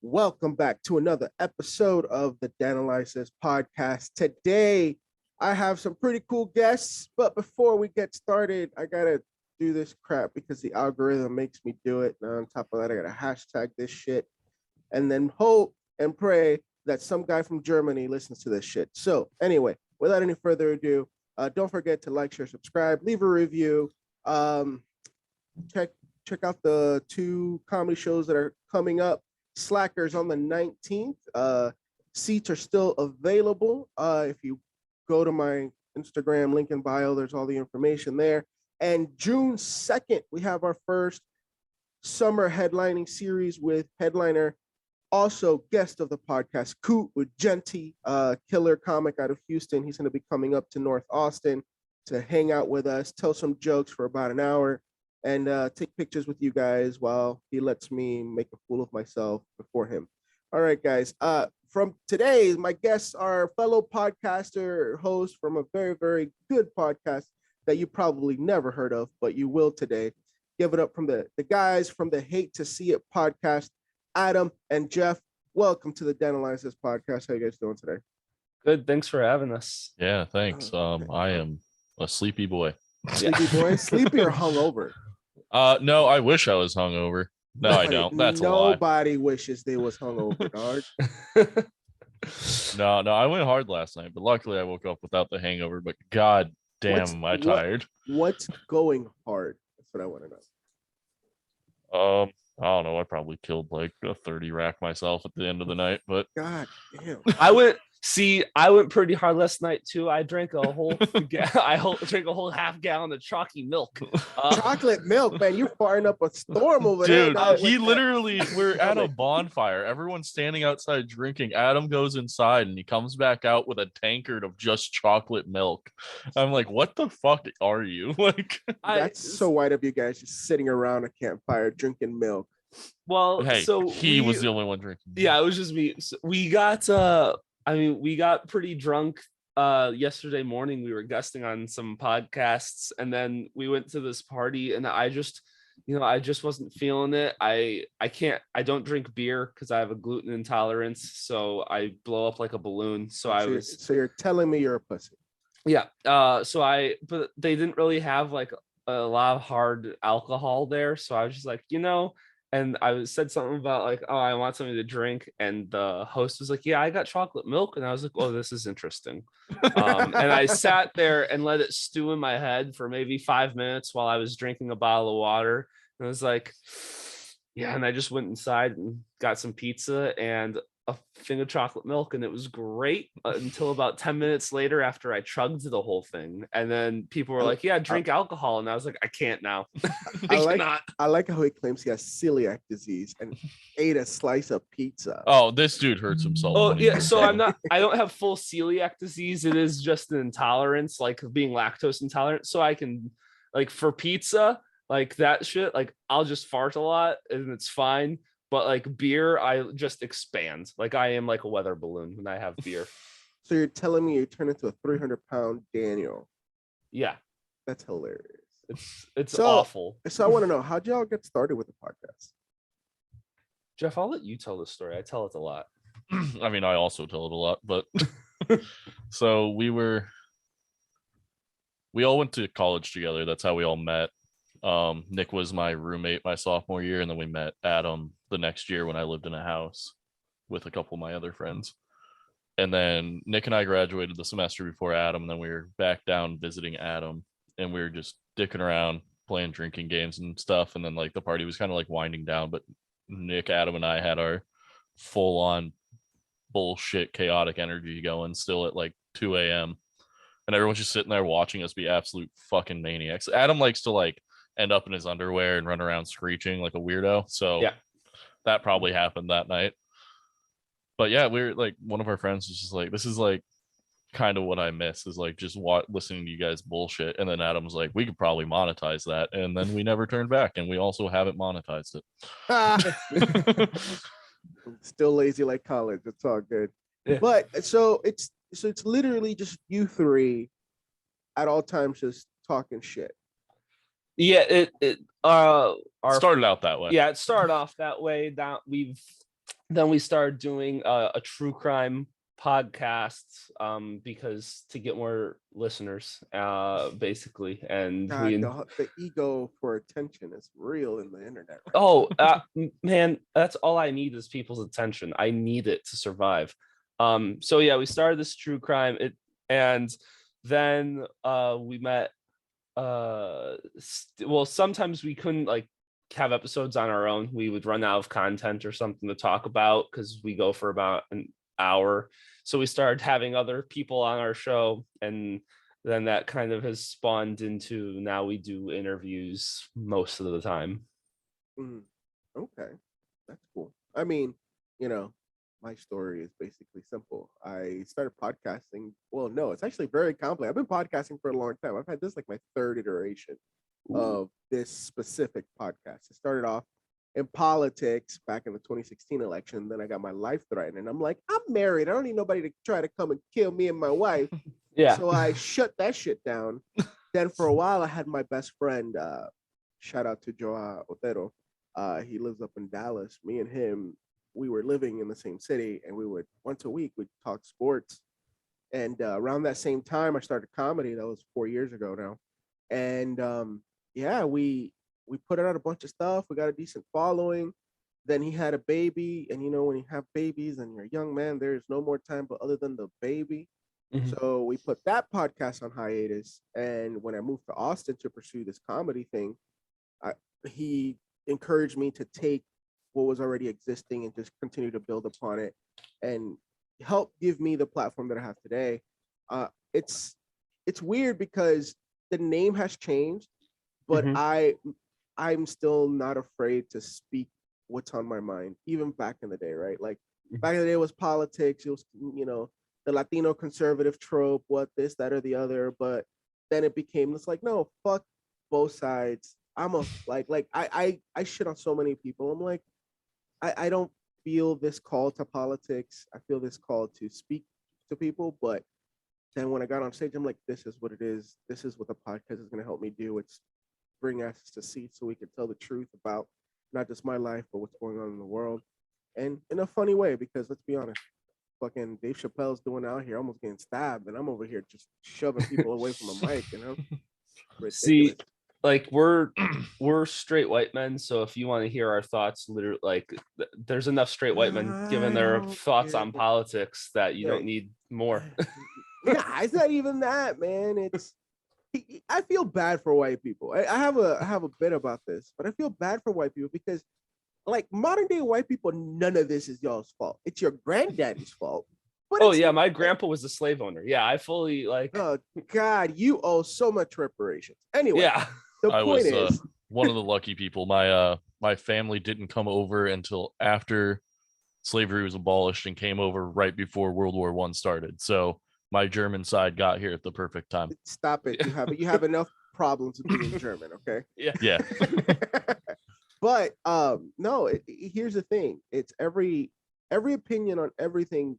Welcome back to another episode of the Danalysis podcast. Today, I have some pretty cool guests, but before we get started, I gotta do this crap because the algorithm makes me do it. And on top of that, I gotta hashtag this shit and then hope and pray that some guy from Germany listens to this shit. So, anyway, without any further ado, don't forget to like, share, subscribe, leave a review. Check out the two comedy shows that are coming up. Slackers on the 19th. Seats are still available. If you go to my Instagram link in bio, there's all the information there. And June 2nd, we have our first summer headlining series with headliner, also guest of the podcast, Coot with Genty, killer comic out of Houston. He's going to be coming up to North Austin to hang out with us, tell some jokes for about an hour, and take pictures with you guys while he lets me make a fool of myself before him. All right, guys. From today, my guests are fellow podcaster, host from a very, very good podcast that you probably never heard of, but you will today. Give it up from the guys from the Hate to See It podcast, Adam and Jeff. Welcome to the Danalysis podcast. How you guys doing today? Good. Thanks for having us. Yeah, thanks. I am a sleepy boy. Sleepy boy? Sleepy or hungover? No, I wish I was hungover. No, I don't. That's a lie. Nobody wishes they was hungover, dog. No, I went hard last night, but luckily I woke up without the hangover. But god damn, am I tired. What's going hard? That's what I want to know. I don't know. I probably killed like a 30 rack myself at the end of the night, but god damn. I went pretty hard last night too. I drank a whole drank a whole half gallon of chalky milk. Chocolate milk, man. You're firing up a storm over dude, there. He literally, we're at a bonfire. Everyone's standing outside drinking. Adam goes inside and he comes back out with a tankard of just chocolate milk. I'm like, what the fuck are you? Like, that's so white of you guys just sitting around a campfire drinking milk. Well, hey, so he was the only one drinking. Yeah, it was just me. So we got we got pretty drunk yesterday morning. We were guesting on some podcasts, and then we went to this party, and I just wasn't feeling it. I don't drink beer because I have a gluten intolerance, so I blow up like a balloon. So you're telling me you're a pussy. Yeah. But they didn't really have like a lot of hard alcohol there, so I was just like, and I said something about like, oh, I want something to drink. And the host was like, yeah, I got chocolate milk. And I was like, oh, this is interesting. And I sat there and let it stew in my head for maybe 5 minutes while I was drinking a bottle of water. And I was like, yeah. And I just went inside and got some pizza and a thing of chocolate milk, and it was great until about 10 minutes later after I chugged the whole thing. And then people were like, yeah, drink alcohol. And I was like, I can't now. I like how he claims he has celiac disease and ate a slice of pizza. Oh, this dude hurts himself. Oh yeah, so I don't have full celiac disease. It is just an intolerance, like being lactose intolerant. So I can, like, for pizza, like that shit, like I'll just fart a lot and it's fine. But like beer, I just expand. Like I am like a weather balloon when I have beer. So you're telling me you turn into a 300-pound Daniel? Yeah, that's hilarious. It's awful. So I want to know, how'd y'all get started with the podcast? Jeff, I'll let you tell the story. I tell it a lot. I mean, I also tell it a lot, but so we all went to college together. That's how we all met. Nick was my roommate my sophomore year, and then we met Adam the next year when I lived in a house with a couple of my other friends. And then Nick and I graduated the semester before Adam, and then we were back down visiting Adam, and we were just dicking around, playing drinking games and stuff. And then like the party was kind of like winding down, but Nick, Adam, and I had our full-on bullshit chaotic energy going still at like 2 a.m. And everyone's just sitting there watching us be absolute fucking maniacs. Adam likes to like end up in his underwear and run around screeching like a weirdo. So yeah, that probably happened that night. But yeah, we're like, one of our friends was just like, this is like kind of what I miss, is like just listening to you guys bullshit. And then Adam's like, we could probably monetize that. And then we never turned back, and we also haven't monetized it. Still lazy like college. It's all good. Yeah. But so it's literally just you three at all times just talking shit. Yeah, it started out that way. Yeah, it started off that way. That we've then we started doing a true crime podcast, because to get more listeners, basically. And God, the ego for attention is real in the internet. Right oh, man, that's all I need is people's attention. I need it to survive. So yeah, we started this true crime, and then we met. Well, sometimes we couldn't like have episodes on our own. We would run out of content or something to talk about because we go for about an hour. So we started having other people on our show, and then that kind of has spawned into now we do interviews most of the time. Mhm. Okay, that's cool. I mean, you know, my story is basically simple. I started podcasting. Well, no, it's actually very complex. I've been podcasting for a long time. I've had this like my third iteration of this specific podcast. It started off in politics back in the 2016 election. Then I got my life threatened, and I'm like, I'm married. I don't need nobody to try to come and kill me and my wife. Yeah. So I shut that shit down. Then for a while, I had my best friend. Shout out to Joa Otero. He lives up in Dallas. Me and him, we were living in the same city, and we would once a week we'd talk sports. And around that same time, I started comedy. That was 4 years ago now. And yeah, we put out a bunch of stuff. We got a decent following. Then he had a baby, and you know, when you have babies and you're a young man, there's no more time but other than the baby. Mhm. So we put that podcast on hiatus. And when I moved to Austin to pursue this comedy thing, he encouraged me to take what was already existing and just continue to build upon it and help give me the platform that I have today. It's weird because the name has changed, but Mhm. I'm still not afraid to speak what's on my mind, even back in the day, right? Like back in the day, it was politics. It was, you know, the Latino conservative trope, what this, that, or the other. But then it became it's like, no, fuck both sides. I'm a I shit on so many people. I'm like, I don't feel this call to politics. I feel this call to speak to people. But then when I got on stage, I'm like, this is what it is. This is what the podcast is going to help me do. It's bring us to seats so we can tell the truth about not just my life, but what's going on in the world. And in a funny way, because let's be honest, fucking Dave Chappelle's doing out here almost getting stabbed, and I'm over here just shoving people away from a mic, you know? See, Ridiculous. like we're straight white men, so if you want to hear our thoughts, literally, like there's enough straight white men giving I their don't thoughts care. on politics that you don't Right. need more. Nah, it's not even that, man. It's I feel bad for white people. I have a bit about this, but I feel bad for white people because like modern day white people, none of this is y'all's fault. It's your granddaddy's fault. But Oh it's yeah, my grandpa was a slave owner. Yeah, I fully like. oh God, you owe so much reparations. Anyway, Yeah. the I point was is, one of the lucky people. My family didn't come over until after slavery was abolished and came over right before World War I started. So my German side got here at the perfect time. stop it. You have enough problems with being German, okay? Yeah. Yeah. But no, here's the thing. It's every opinion on everything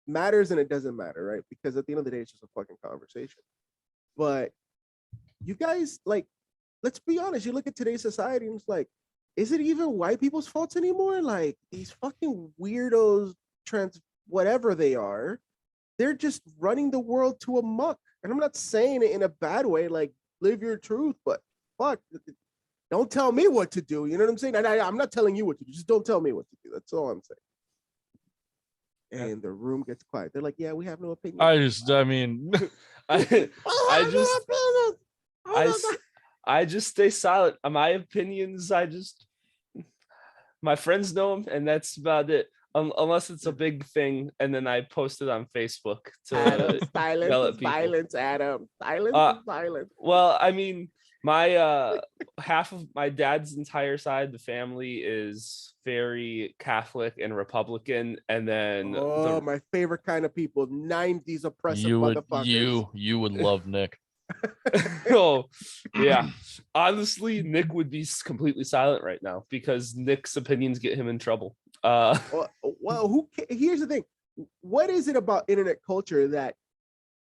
matters and it doesn't matter, right? Because at the end of the day, it's just a fucking conversation. But you guys, like, let's be honest. You look at today's society and it's like, is it even white people's faults anymore? Like these fucking weirdos, trans, whatever they are, they're just running the world to a muck. And I'm not saying it in a bad way, like live your truth, but fuck, don't tell me what to do. You know what I'm saying? And I'm not telling you what to do. Just don't tell me what to do. That's all I'm saying. And the room gets quiet. They're like, yeah, we have no opinion. I mean, I just stay silent. My opinions, my friends know them, and that's about it. Unless it's a big thing, and then I post it on Facebook to Adam, yell silence at is people. violence, Adam. Silence is violence. Well, I mean, my half of my dad's entire side of the family is very Catholic and Republican, and then Oh, my favorite kind of people, 90s oppressive you motherfuckers. would love Nick. oh yeah, honestly, Nick would be completely silent right now because Nick's opinions get him in trouble. Well, here's the thing. What is it about internet culture that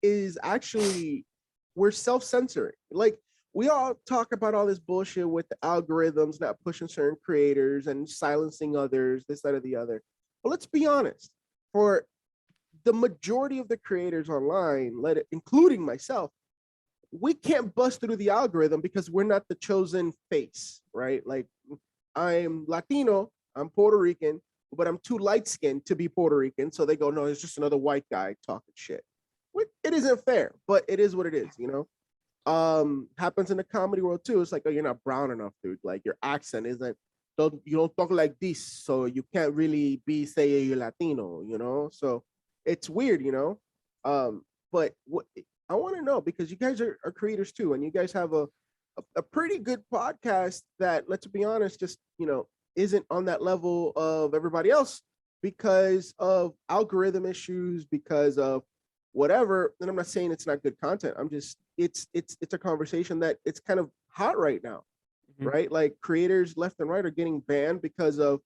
is actually we're self-censoring? Like we all talk about all this bullshit with the algorithms not pushing certain creators and silencing others, this, that, or the other. But let's be honest, for the majority of the creators online, including myself, we can't bust through the algorithm because we're not the chosen face, right? Like, I'm Latino, I'm Puerto Rican, but I'm too light skinned to be Puerto Rican. So they go, no, it's just another white guy talking shit. It isn't fair, but it is what it is, you know? Happens in the comedy world too. It's like, oh, you're not brown enough, dude. Like, your accent isn't, you don't talk like this, so you can't really say you're Latino, you know? So it's weird, you know? But what I want to know, because you guys are creators too, and you guys have a pretty good podcast that, let's be honest, just, you know, isn't on that level of everybody else because of algorithm issues, because of whatever. And I'm not saying it's not good content. I'm just, it's a conversation that it's kind of hot right now, right? Like, creators left and right are getting banned because of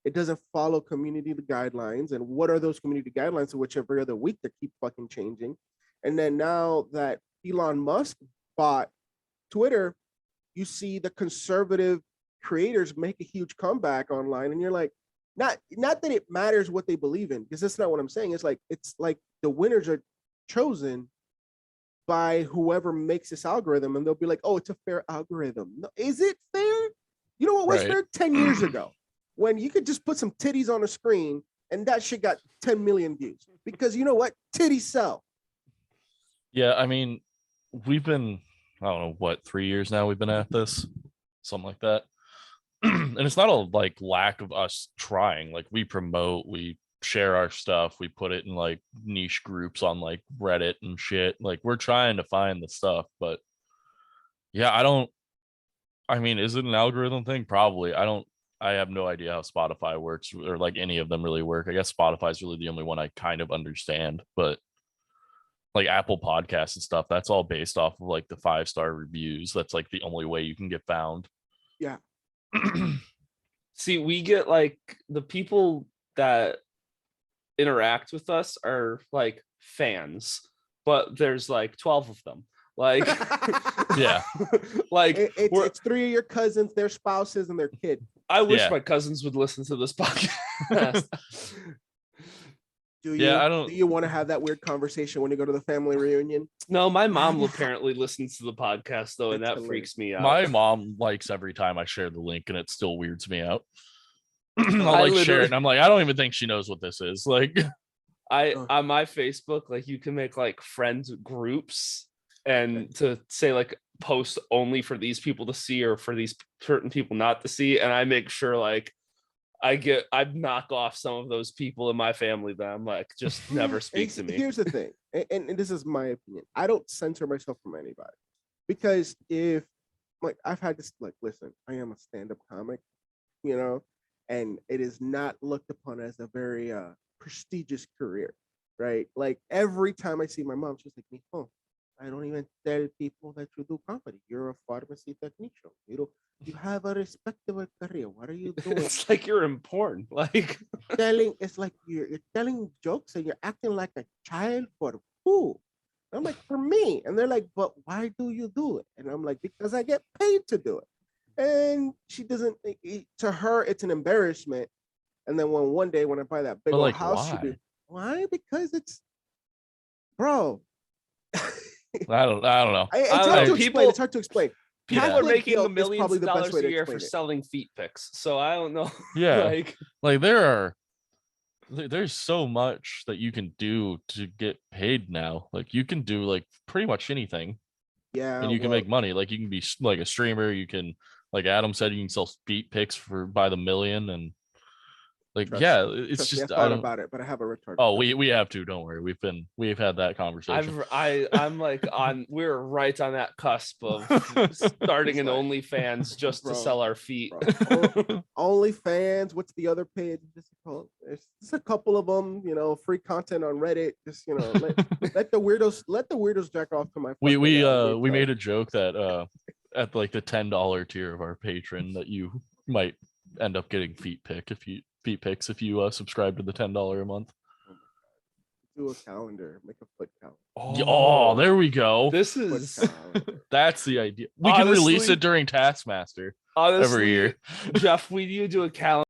it doesn't follow community guidelines. And what are those community guidelines, which every other week they keep fucking changing? And then now that Elon Musk bought Twitter, you see the conservative creators make a huge comeback online, and you're like, not that it matters what they believe in, because that's not what I'm saying. It's like the winners are chosen by whoever makes this algorithm, and they'll be like, oh, it's a fair algorithm. No, is it fair? You know what was fair 10 years ago, when you could just put some titties on a screen and that shit got 10 million views, because you know what, titties sell. Yeah, I mean, we've been, I don't know, what, 3 years now we've been at this, something like that. And it's not a like lack of us trying. Like, we promote, we share our stuff, we put it in like niche groups on like Reddit and shit. Like, we're trying to find the stuff, but yeah, I mean, is it an algorithm thing? Probably. I have no idea how Spotify works, or like any of them really work. I guess Spotify is really the only one I kind of understand, but like Apple Podcasts and stuff, that's all based off of like the 5-star reviews. That's like the only way you can get found. Yeah. See, we get like the people that interact with us are like fans, but there's like 12 of them. Like, yeah, like it's 3 of your cousins, their spouses, and their kid. I wish my cousins would listen to this podcast. Do you want to have that weird conversation when you go to the family reunion? No, my mom apparently listens to the podcast though, and that freaks me out. My mom likes every time I share the link, and it still weirds me out. I'll like share it, and I'm like, I don't even think she knows what this is. Like, on my Facebook, like, you can make like friend groups and to say like post only for these people to see or for these certain people not to see, and I make sure like I knock off some of those people in my family that I'm like, just never speak to me. Here's the thing, and this is my opinion. I don't censor myself from anybody, because if, like, I've had this, like, listen, I am a stand-up comic, you know, and it is not looked upon as a very prestigious career, right? Like, every time I see my mom, she's like, oh, I don't even tell people that you do comedy. You're a pharmacy technician. You have a respectable career. What are you doing? It's like you're in porn. Like, it's like you're telling jokes and you're acting like a child. For who? I'm like, for me. And they're like, but why do you do it? And I'm like, because I get paid to do it. And she doesn't, to her, it's an embarrassment. And then one day when I buy that big old house, she'll be, why? Because it's, bro. I don't know. It's hard to explain. People are making the millions of dollars a year for selling feet pics. So I don't know. Yeah. like there's so much that you can do to get paid now. Like, you can do like pretty much anything. Yeah. And you can make money. Like, you can be like a streamer. You can, like Adam said, you can sell feet pics by the million. And like, it's just, I thought about it, but I have a retard. Oh, we have to. Don't worry. We've had that conversation. I'm like we're right on that cusp of starting an OnlyFans just to sell our feet. OnlyFans. What's the other page? There's a couple of them. You know, free content on Reddit. Just, you know, let the weirdos jack off to my. We made a joke that at like the $10 tier of our patron that you might end up getting feet pics if you subscribe to the $10 a month. Do a calendar, make a foot calendar. Oh, there we go. That's the idea. We can release it during Taskmaster every year. Jeff, we need to do a calendar